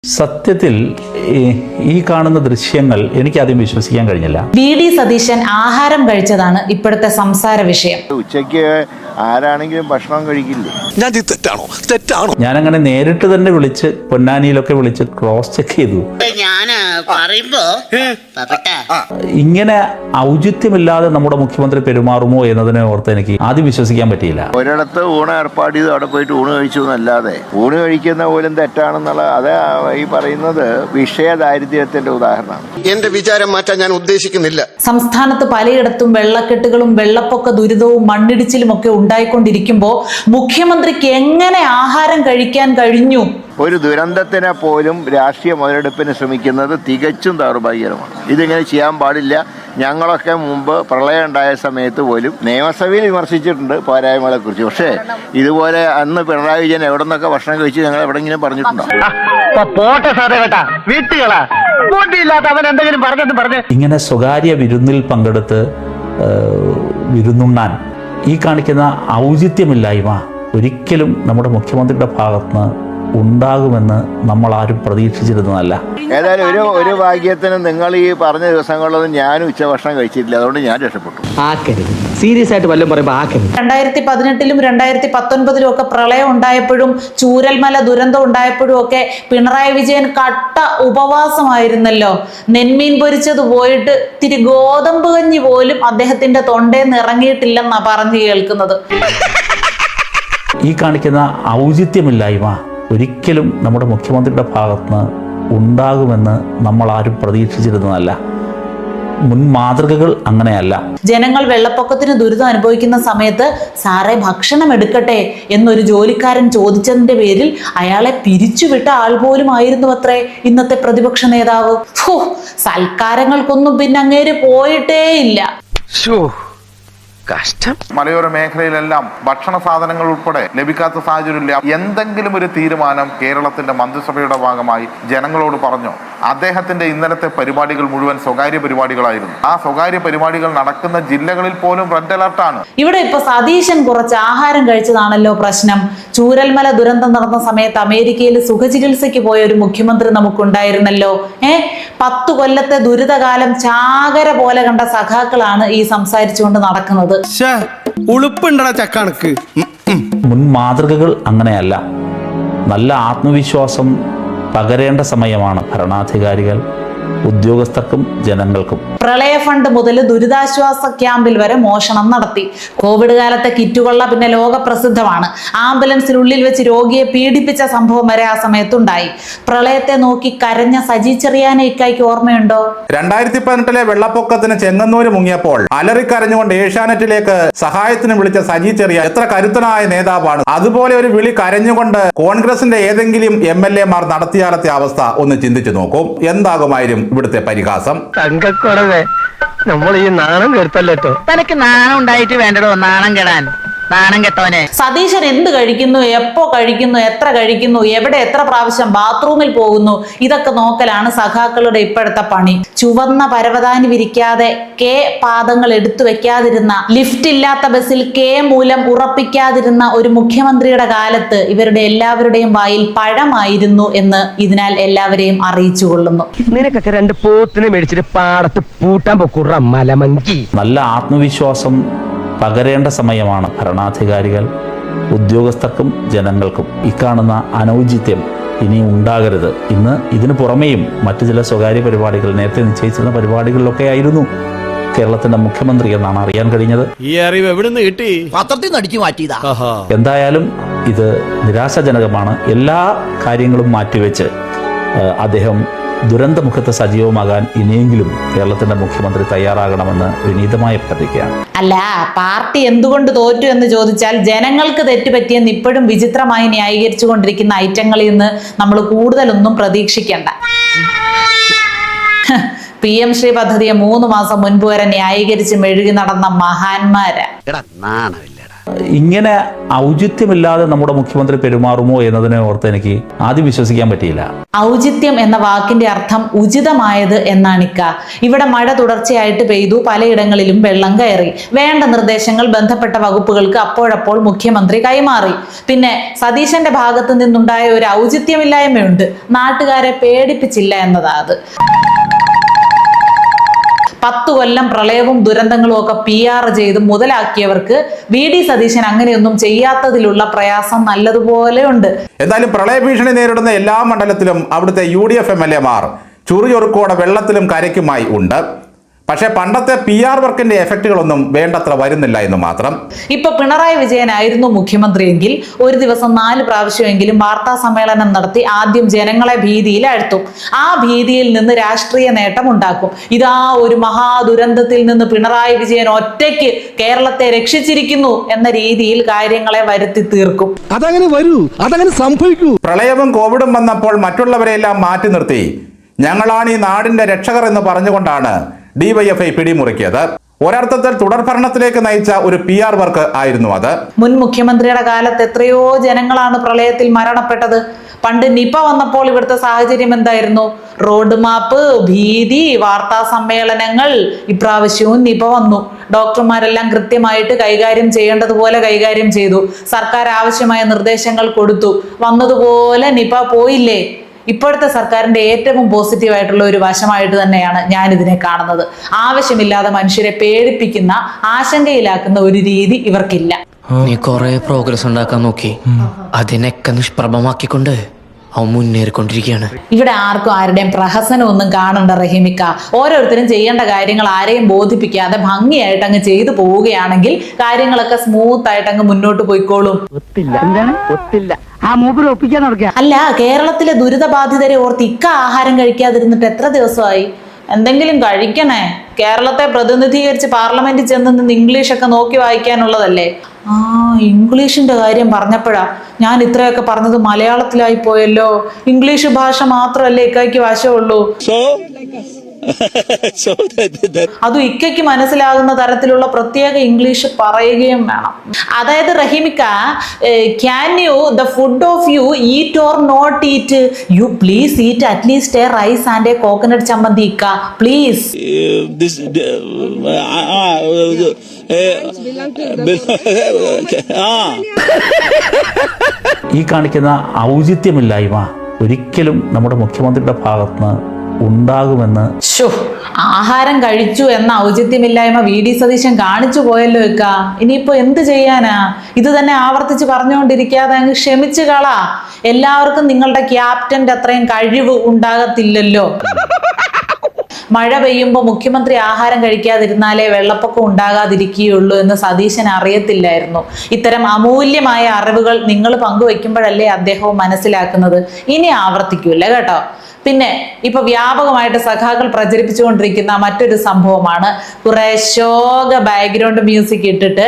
സത്യത്തിൽ ഈ കാണുന്ന ദൃശ്യങ്ങൾ എനിക്കാദ്യം വിശ്വസിക്കാൻ കഴിഞ്ഞില്ല. വി.ഡി. സതീശൻ ആഹാരം കഴിച്ചതാണ് ഇപ്പോഴത്തെ സംസാര വിഷയം. ഉച്ചയ്ക്ക് ആരാണെങ്കിലും ഭക്ഷണം കഴിക്കില്ലേ? ഞാനങ്ങനെ നേരിട്ട് തന്നെ വിളിച്ച് പൊന്നാനിയിലൊക്കെ വിളിച്ച് ക്രോസ് ചെക്ക് ചെയ്തു. ഇങ്ങനെ ഔചിത്യമില്ലാതെ നമ്മുടെ മുഖ്യമന്ത്രി പെരുമാറുമോ എന്നതിനെ ഓർത്ത് എനിക്ക് ആദ്യം വിശ്വസിക്കാൻ പറ്റിയില്ല. ഒരിടത്ത് ഊണ് ഏർപ്പാട് ചെയ്ത് അവിടെ പോയിട്ട് ഊണ് കഴിച്ചു എന്നല്ലാതെ ഊണ് കഴിക്കുന്ന പോലും തെറ്റാണെന്നുള്ള അത് ഈ പറയുന്നത് വിഷയ ദാരിദ്ര്യത്തിന്റെ ഉദാഹരണമാണ്. എന്റെ വിചാരം മാറ്റാൻ ഞാൻ ഉദ്ദേശിക്കുന്നില്ല. സംസ്ഥാനത്ത് പലയിടത്തും വെള്ളക്കെട്ടുകളും വെള്ളപ്പൊക്ക ദുരിതവും മണ്ണിടിച്ചിലും ഒക്കെ ഉണ്ടായിക്കൊണ്ടിരിക്കുമ്പോൾ മുഖ്യമന്ത്രിക്ക് എങ്ങനെ ആഹാരം കഴിക്കാൻ കഴിഞ്ഞു? ഒരു ദുരന്തത്തിനെ പോലും രാഷ്ട്രീയ മുതലെടുപ്പിന് ശ്രമിക്കുന്നത് തികച്ചും ദൗർഭാഗ്യകരമാണ്. ഇതിങ്ങനെ ചെയ്യാൻ പാടില്ല. ഞങ്ങളൊക്കെ മുമ്പ് പ്രളയം ഉണ്ടായ സമയത്ത് പോലും നിയമസഭയിൽ വിമർശിച്ചിട്ടുണ്ട് പോരായ്മകളെ കുറിച്ച്. പക്ഷേ ഇതുപോലെ അന്ന് പിണറായി വിജയൻ എവിടെ നിന്നൊക്കെ ഭക്ഷണം കഴിച്ച് ഞങ്ങൾ എവിടെങ്കിലും പറഞ്ഞിട്ടുണ്ടോ? ഇങ്ങനെ സ്വകാര്യ വിരുന്നിൽ പങ്കെടുത്ത് വിരുന്നുണ്ണാൻ ഈ കാണിക്കുന്ന ഔചിത്യമില്ലായ്മ ഒരിക്കലും നമ്മുടെ മുഖ്യമന്ത്രിയുടെ ഭാഗത്തുനിന്ന് ഉണ്ടാകുമെന്ന് നമ്മൾ ആരും പ്രതീക്ഷിച്ചിരുന്നതല്ല. ഏതായാലും ഒരു ഭാഗ്യത്തിന് നിങ്ങൾ ഈ പറഞ്ഞ ദിവസങ്ങളിലൊന്നും ഞാൻ ഉച്ചഭക്ഷണം കഴിച്ചിട്ടില്ല. അതുകൊണ്ട് ഞാൻ രക്ഷപ്പെട്ടു. സീരിയസ് ആയിട്ട് വല്ലതും പറയുമ്പോൾ 2018-ലും 2019-ലും ഒക്കെ പ്രളയം ഉണ്ടായപ്പോഴും ചൂരൽമല ദുരന്തം ഉണ്ടായപ്പോഴും ഒക്കെ പിണറായി വിജയൻ കട്ട ഉപവാസമായിരുന്നല്ലോ. നെന്മീൻ പൊരിച്ചത് പോയിട്ട് തിരി ഗോതമ്പ് കഞ്ഞി പോലും അദ്ദേഹത്തിന്റെ തൊണ്ടേന്ന് ഇറങ്ങിയിട്ടില്ലെന്നാ പറഞ്ഞു കേൾക്കുന്നത്. ഈ കാണിക്കുന്ന ഔചിത്യമില്ലായ്മ ഒരിക്കലും നമ്മുടെ മുഖ്യമന്ത്രിയുടെ ഭാഗത്തുനിന്ന് ഉണ്ടാകുമെന്ന് നമ്മൾ ആരും പ്രതീക്ഷിച്ചിരുന്നതല്ല. മുൻ മാതൃകകൾ അങ്ങനെയല്ല. ജനങ്ങൾ വെള്ളപ്പൊക്കത്തിന് ദുരിതം അനുഭവിക്കുന്ന സമയത്ത് സാറേ ഭക്ഷണം എടുക്കട്ടെ എന്നൊരു ജോലിക്കാരൻ ചോദിച്ചതിന്റെ പേരിൽ അയാളെ പിരിച്ചുവിട്ട ആൾ പോലും ആയിരുന്നു അത്രേ ഇന്നത്തെ പ്രതിപക്ഷ നേതാവ്. സൽക്കാരങ്ങൾക്കൊന്നും പിന്നെ അങ്ങേര് പോയിട്ടേ ഇല്ല. മലയോര മേഖലയിലെല്ലാം ഭക്ഷണ സാധനങ്ങൾ ഉൾപ്പെടെ ലഭിക്കാത്ത സാഹചര്യമില്ല. എന്തെങ്കിലും ഒരു തീരുമാനം കേരളത്തിന്റെ മന്ത്രിസഭയുടെ ഭാഗമായി ജനങ്ങളോട് പറഞ്ഞോ? അദ്ദേഹത്തിന്റെ ഇന്നലത്തെ പരിപാടികൾ മുഴുവൻ സ്വകാര്യ പരിപാടികളായിരുന്നു. ആ സ്വകാര്യ പരിപാടികൾ നടക്കുന്ന ജില്ലകളിൽ പോലും റെഡ് അലർട്ടാണ്. ഇവിടെ ഇപ്പൊ സതീശൻ കുറച്ച് ആഹാരം കഴിച്ചതാണല്ലോ പ്രശ്നം. ചൂരൽമല ദുരന്തം നടന്ന സമയത്ത് അമേരിക്കയിൽ സുഖചികിത്സയ്ക്ക് പോയ ഒരു മുഖ്യമന്ത്രി നമുക്കുണ്ടായിരുന്നല്ലോ. 10 കൊല്ലത്തെ ദുരിതകാലം ചാകര പോലെ കണ്ട സഖാക്കളാണ് ഈ സംസാരിച്ചുകൊണ്ട് നടക്കുന്നത്. മുൻ മാതൃകകൾ അങ്ങനെയല്ല. നല്ല ആത്മവിശ്വാസം പകരേണ്ട സമയമാണ് ഭരണാധികാരികൾ, ഉദ്യോഗസ്ഥർക്കും ജനങ്ങൾക്കും. പ്രളയ ഫണ്ട് മുതൽ ദുരിതാശ്വാസ ക്യാമ്പിൽ വരെ മോഷണം നടത്തി. കോവിഡ് കാലത്തെ കിറ്റുകൊള്ള പിന്നെ ലോകപ്രസിദ്ധമാണ്. ആംബുലൻസിനുള്ളിൽ വെച്ച് രോഗിയെ പീഡിപ്പിച്ച സംഭവം വരെ ആ സമയത്തുണ്ടായി. പ്രളയത്തെ നോക്കി കരഞ്ഞ സജി ചെറിയാനെ ഇക്കായ്ക്ക് ഓർമ്മയുണ്ടോ? 2018 വെള്ളപ്പൊക്കത്തിന് ചെങ്ങന്നൂര് മുങ്ങിയപ്പോൾ അലറിക്കരഞ്ഞുകൊണ്ട് ഏഷ്യാനെറ്റിലേക്ക് സഹായത്തിന് വിളിച്ച സജി ചെറിയാൻ എത്ര കരുത്തനായ നേതാവാണ്. അതുപോലെ ഒരു വിളി കരഞ്ഞുകൊണ്ട് കോൺഗ്രസിന്റെ ഏതെങ്കിലും MLA മാർ നടത്തിയാലത്തെ അവസ്ഥ ഒന്ന് ചിന്തിച്ചു നോക്കും. എന്താകുമായിരുന്നു ഇവിടുത്തെ പരിഹാസം? തങ്കക്കുറവേ, നമ്മൾ ഈ നാണം കെടുത്തല്ലോ. തനക്ക് നാണം ഉണ്ടായിട്ട് വേണ്ടടോ നാണം കെടാൻ. നാണം കെട്ടവനെ. സതീശൻ എന്ത് കഴിക്കുന്നു, എപ്പോ കഴിക്കുന്നു, എത്ര കഴിക്കുന്നു, എവിടെ എത്ര പ്രാവശ്യം ബാത്റൂമിൽ പോകുന്നു, ഇതൊക്കെ നോക്കലാണ് സഖാക്കളുടെ ഇപ്പോഴത്തെ പണി. ചുവന്ന പരവതാനി വിരിക്കാതെ പാദങ്ങൾ എടുത്തു വെക്കാതിരുന്ന, ലിഫ്റ്റ് ഇല്ലാത്ത ബസ്സിൽ മൂലം ഉറപ്പിക്കാതിരുന്ന ഒരു മുഖ്യമന്ത്രിയുടെ കാലത്ത് ഇവരുടെ എല്ലാവരുടെയും വായിൽ പഴമായിരുന്നു എന്ന് ഇതിനാൽ എല്ലാവരെയും അറിയിച്ചു കൊള്ളുന്നു. നിനക്കൊക്കെ 2 പോത്തിനെ മേടിച്ചിട്ട് പാടത്ത് പൂട്ടാൻ പൊക്കുറ മലമങ്കി. നല്ല ആത്മവിശ്വാസം പകരേണ്ട സമയമാണ് ഭരണാധികാരികൾ, ഉദ്യോഗസ്ഥർക്കും ജനങ്ങൾക്കും. ഈ കാണുന്ന അനൗചിത്യം ഇനി ഉണ്ടാകരുത്. ഇന്ന് ഇതിനു പുറമേയും മറ്റു ചില സ്വകാര്യ പരിപാടികൾ, നേരത്തെ നിശ്ചയിച്ചിരുന്ന പരിപാടികളിലൊക്കെ ആയിരുന്നു കേരളത്തിന്റെ മുഖ്യമന്ത്രി എന്നാണ് അറിയാൻ കഴിഞ്ഞത്. ഈ അറിവ് എവിടുന്ന് കിട്ടി? പത്രത്തിൽ നിന്ന് അടിച്ചു മാറ്റിയതാ. എന്തായാലും ഇത് നിരാശാജനകമാണ്. എല്ലാ കാര്യങ്ങളും മാറ്റിവെച്ച് അദ്ദേഹം ദുരന്തമുഖത്ത് സജീവമാകാൻ ഇനിയെങ്കിലും കേരളത്തിന്റെ മുഖ്യമന്ത്രി തയ്യാറാകണമെന്ന് വിനീതമായി അഭ്യർത്ഥിക്കുകയാണ്. അല്ല, പാർട്ടി എന്തുകൊണ്ട് തോറ്റു എന്ന് ചോദിച്ചാൽ ജനങ്ങൾക്ക് തെറ്റുപറ്റിയെന്ന് ഇപ്പോഴും വിചിത്രമായി ന്യായീകരിച്ചു കൊണ്ടിരിക്കുന്ന ഐറ്റങ്ങളിൽ നിന്ന് നമ്മൾ കൂടുതലൊന്നും പ്രതീക്ഷിക്കേണ്ട. PM ശ്രീ പദ്ധതിയെ 3 മാസം മുൻപ് വരെ ന്യായീകരിച്ച് മെഴുകി നടന്ന മഹാന്മാരാ. ഇങ്ങനെ ഔചിത്യമില്ലാതെ നമ്മുടെ മുഖ്യമന്ത്രി പെരുമാറുമോ എന്നതിനെ ഓർത്ത് എനിക്ക് ആദ്യം വിശ്വസിക്കാൻ പറ്റിയില്ല. ഔചിത്യം എന്ന വാക്കിന്റെ അർത്ഥം ഉചിതമായത് എന്നാണിക്ക. ഇവിടെ മഴ തുടർച്ചയായിട്ട് പെയ്തു, പലയിടങ്ങളിലും വെള്ളം കയറി. വേണ്ട നിർദ്ദേശങ്ങൾ ബന്ധപ്പെട്ട വകുപ്പുകൾക്ക് അപ്പോഴപ്പോൾ മുഖ്യമന്ത്രി കൈമാറി. പിന്നെ സതീശന്റെ ഭാഗത്തു നിന്നുണ്ടായ ഒരു ഔചിത്യമില്ലായ്മയുണ്ട്, നാട്ടുകാരെ പേടിപ്പിച്ചില്ല എന്നതാ അത്. 10 കൊല്ലം പ്രളയവും ദുരന്തങ്ങളും ഒക്കെ PR ചെയ്ത് മുതലാക്കിയവർക്ക് VD സതീശൻ അങ്ങനെയൊന്നും ചെയ്യാത്തതിലുള്ള പ്രയാസം നല്ലതുപോലെ ഉണ്ട്. എന്തായാലും പ്രളയ ഭീഷണി നേരിടുന്ന എല്ലാ മണ്ഡലത്തിലും അവിടുത്തെ UDF MLA-മാർ ചുറുചുറുക്കോടെ വെള്ളത്തിലും കരയ്ക്കുമായി ഉണ്ട്. പക്ഷേ പണ്ടത്തെ PR വർക്കിന്റെ എഫക്റ്റുകളൊന്നും വേണ്ടത്ര വരുന്നില്ല എന്ന് മാത്രം. ഇപ്പൊ പിണറായി വിജയനായിരുന്നു മുഖ്യമന്ത്രിയെങ്കിൽ ഒരു ദിവസം 4 പ്രാവശ്യമെങ്കിലും വാർത്താ സമ്മേളനം നടത്തി ആദ്യം ജനങ്ങളെ ഭീതിയിലാഴ്ത്തും. ആ ഭീതിയിൽ നിന്ന് രാഷ്ട്രീയ നേട്ടം ഉണ്ടാക്കും. ഇതാ ഒരു മഹാദുരന്തത്തിൽ നിന്ന് പിണറായി വിജയൻ ഒറ്റയ്ക്ക് കേരളത്തെ രക്ഷിച്ചിരിക്കുന്നു എന്ന രീതിയിൽ കാര്യങ്ങളെ വരുത്തി തീർക്കും. അതങ്ങനെ വരൂ, അതങ്ങനെ സംഭവിക്കൂ. പ്രളയവും കോവിഡും വന്നപ്പോൾ മറ്റുള്ളവരെല്ലാം മാറ്റി നിർത്തി ഞങ്ങളാണ് ഈ നാടിന്റെ രക്ഷകർ എന്ന് പറഞ്ഞുകൊണ്ടാണ് DYFI പിടിമുറുക്കിയത്. ഒരർത്ഥത്തിൽ തുടർഭരണത്തിലേക്ക് നയിച്ച ഒരു PR വർക്ക് ആയിരുന്നു അത്. മുൻ മുഖ്യമന്ത്രിയുടെ കാലത്ത് എത്രയോ ജനങ്ങളാണ് പ്രളയത്തിൽ മരണപ്പെട്ടത്. പണ്ട് നിപ വന്നപ്പോൾ ഇവിടുത്തെ സാഹചര്യം എന്തായിരുന്നു? റോഡ് മാപ്പ്, ഭീതി, വാർത്താ സമ്മേളനങ്ങൾ. ഇപ്രാവശ്യവും നിപ വന്നു. ഡോക്ടർമാരെല്ലാം കൃത്യമായിട്ട് കൈകാര്യം ചെയ്യേണ്ടതുപോലെ കൈകാര്യം ചെയ്തു. സർക്കാർ ആവശ്യമായ നിർദ്ദേശങ്ങൾ കൊടുത്തു. വന്നതുപോലെ നിപ പോയില്ലേ? ഇപ്പോഴത്തെ സർക്കാരിന്റെ ഏറ്റവും പോസിറ്റീവായിട്ടുള്ള ഒരു വശമായിട്ട് തന്നെയാണ് ഞാൻ ഇതിനെ കാണുന്നത്. ആവശ്യമില്ലാതെ മനുഷ്യരെ പേടിപ്പിക്കുന്ന, ആശങ്കയിലാക്കുന്ന ഒരു രീതി ഇവർക്കില്ല. നീ കുറെ പ്രോഗ്രസ് ഉണ്ടാക്കാൻ നോക്കി, അതിനൊക്കെ നിഷ്പ്രഭമാക്കിക്കൊണ്ട് അവൻ മുന്നേറിക്കൊണ്ടിരിക്കുകയാണ്. ഇവിടെ ആർക്കും ആരുടെയും പ്രഹസനമൊന്നും കാണണ്ട റഹീമിക്ക. ഓരോരുത്തരും ചെയ്യേണ്ട കാര്യങ്ങൾ ആരെയും ബോധിപ്പിക്കാതെ ഭംഗിയായിട്ട് അങ്ങ് ചെയ്തു പോവുകയാണെങ്കിൽ കാര്യങ്ങളൊക്കെ സ്മൂത്ത് ആയിട്ട് അങ്ങ് മുന്നോട്ട് പോയിക്കോളും. അല്ല, കേരളത്തിലെ ദുരിതബാധിതരെ ഓർത്ത് ഇക്ക ആഹാരം കഴിക്കാതിരുന്നിട്ട് എത്ര ദിവസമായി? എന്തെങ്കിലും കഴിക്കണേ. കേരളത്തെ പ്രതിനിധീകരിച്ച് പാർലമെന്റിൽ ചെന്ന് ഇംഗ്ലീഷൊക്കെ നോക്കി വായിക്കാനുള്ളതല്ലേ. ഇംഗ്ലീഷിന്റെ കാര്യം പറഞ്ഞപ്പോഴാ ഞാൻ ഇത്രയൊക്കെ പറഞ്ഞത് മലയാളത്തിലായി പോയല്ലോ. ഇംഗ്ലീഷ് ഭാഷ മാത്രമല്ലേ ഇക്കയ്ക്ക് വശമുള്ളൂ. അതും ഇക്കയ്ക്ക് മനസ്സിലാകുന്ന തരത്തിലുള്ള പ്രത്യേക ഇംഗ്ലീഷ് പറയുകയും വേണം. അതായത് റഹീമിക്ക, can you the food of you eat or not eat? You please eat at least a rice and a coconut chammanthi ഇക്ക, പ്ലീസ്. ഈ കാണിക്കുന്ന ഔചിത്യമില്ലായ്മ ഒരിക്കലും നമ്മുടെ മുഖ്യമന്ത്രിയുടെ ഭാഗത്തുനിന്ന് ഉണ്ടാകുമെന്ന്. ആഹാരം കഴിച്ചു എന്ന ഔചിത്യമില്ലായ്മ VD സതീശൻ കാണിച്ചു പോയല്ലോ ഇക്ക. ഇനിയിപ്പോ എന്ത് ചെയ്യാനാ? ഇത് തന്നെ ആവർത്തിച്ച് പറഞ്ഞുകൊണ്ടിരിക്കാതെ അങ്ങ് ക്ഷമിച്ചു കളാ. എല്ലാവർക്കും നിങ്ങളുടെ ക്യാപ്റ്റന്റെ അത്രയും കഴിവ് ഉണ്ടാകത്തില്ലല്ലോ. മഴ പെയ്യുമ്പോൾ മുഖ്യമന്ത്രി ആഹാരം കഴിക്കാതിരുന്നാലേ വെള്ളപ്പൊക്കം ഉണ്ടാകാതിരിക്കുകയുള്ളൂ എന്ന് സതീശൻ അറിയത്തില്ലായിരുന്നു. ഇത്തരം അമൂല്യമായ അറിവുകൾ നിങ്ങൾ പങ്കുവെക്കുമ്പോഴല്ലേ അദ്ദേഹവും മനസ്സിലാക്കുന്നത്. ഇനി ആവർത്തിക്കൂല കേട്ടോ. പിന്നെ ഇപ്പൊ വ്യാപകമായിട്ട് സഖാക്കൾ പ്രചരിപ്പിച്ചുകൊണ്ടിരിക്കുന്ന മറ്റൊരു സംഭവമാണ്, കുറെ ശോക ബാക്ക്ഗ്രൗണ്ട് മ്യൂസിക് ഇട്ടിട്ട്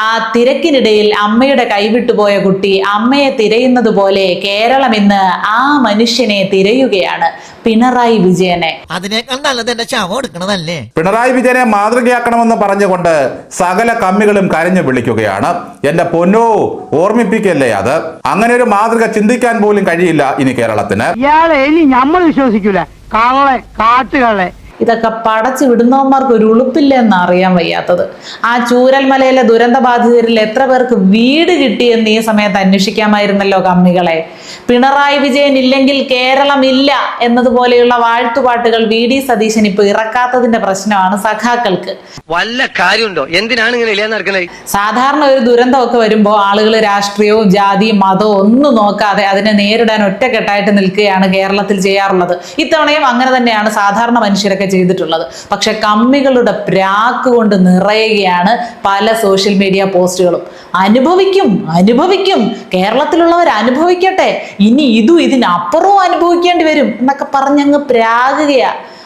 ആ തിരക്കിനിടയിൽ അമ്മയുടെ കൈവിട്ടുപോയ കുട്ടി അമ്മയെ തിരയുന്നത് പോലെ കേരളം ഇന്ന് ആ മനുഷ്യനെ തിരയുകയാണ്, പിണറായി വിജയനെ. അതിനേക്കാൾ നല്ലത് എന്റെ ശവം എടുക്കണതല്ലേ. പിണറായി വിജയനെ മാതൃകയാക്കണമെന്ന് പറഞ്ഞുകൊണ്ട് സകല കമ്മികളും കരഞ്ഞു വിളിക്കുകയാണ്. എന്റെ പൊന്നോ, ഓർമ്മിപ്പിക്കല്ലേ അത്. അങ്ങനെ ഒരു മാതൃക ചിന്തിക്കാൻ പോലും കഴിയില്ല ഇനി കേരളത്തിന്. ഇയാളെ ഇനി നമ്മൾ വിശ്വസിക്കൂല. കള്ളെ, കാട്ടുകളെ. ഇതൊക്കെ പടച്ചു വിടുന്നവന്മാർക്ക് ഒരു ഉളുപ്പില്ല എന്ന് അറിയാൻ വയ്യാത്തത്. ആ ചൂരൽമലയിലെ ദുരന്ത ബാധിതരിൽ എത്ര പേർക്ക് വീട് കിട്ടിയെന്ന് ഈ സമയത്ത് അന്വേഷിക്കാമായിരുന്നല്ലോ കമ്മികളെ. പിണറായി വിജയൻ ഇല്ലെങ്കിൽ കേരളം ഇല്ല എന്നതുപോലെയുള്ള വാഴ്ത്തുപാട്ടുകൾ VD സതീശൻ ഇപ്പൊ ഇറക്കാത്തതിന്റെ പ്രശ്നമാണ് സഖാക്കൾക്ക്. വല്ല കാര്യമുണ്ടോ? എന്തിനാണ് ഇങ്ങനെ ഇല്ലാന്ന് നടക്കുന്നത്? സാധാരണ ഒരു ദുരന്തമൊക്കെ വരുമ്പോൾ ആളുകൾ രാഷ്ട്രീയവും ജാതിയും മതവും ഒന്നും നോക്കാതെ അതിനെ നേരിടാൻ ഒറ്റക്കെട്ടായിട്ട് നിൽക്കുകയാണ് കേരളത്തിൽ ചെയ്യാറുള്ളത്. ഇത്തവണയും അങ്ങനെ തന്നെയാണ് സാധാരണ മനുഷ്യരൊക്കെ ചെയ്തിട്ടുള്ളത്. പക്ഷെ കമ്മികളുടെ പ്രാക്ക് കൊണ്ട് നിറയുകയാണ് പല സോഷ്യൽ മീഡിയ പോസ്റ്റുകളും. അനുഭവിക്കും കേരളത്തിലുള്ളവർ അനുഭവിക്കട്ടെ, ഇനി ഇതിനപ്പുറവും അനുഭവിക്കേണ്ടി വരും എന്നൊക്കെ പറഞ്ഞങ്ങ് പ്രാകുകയാ.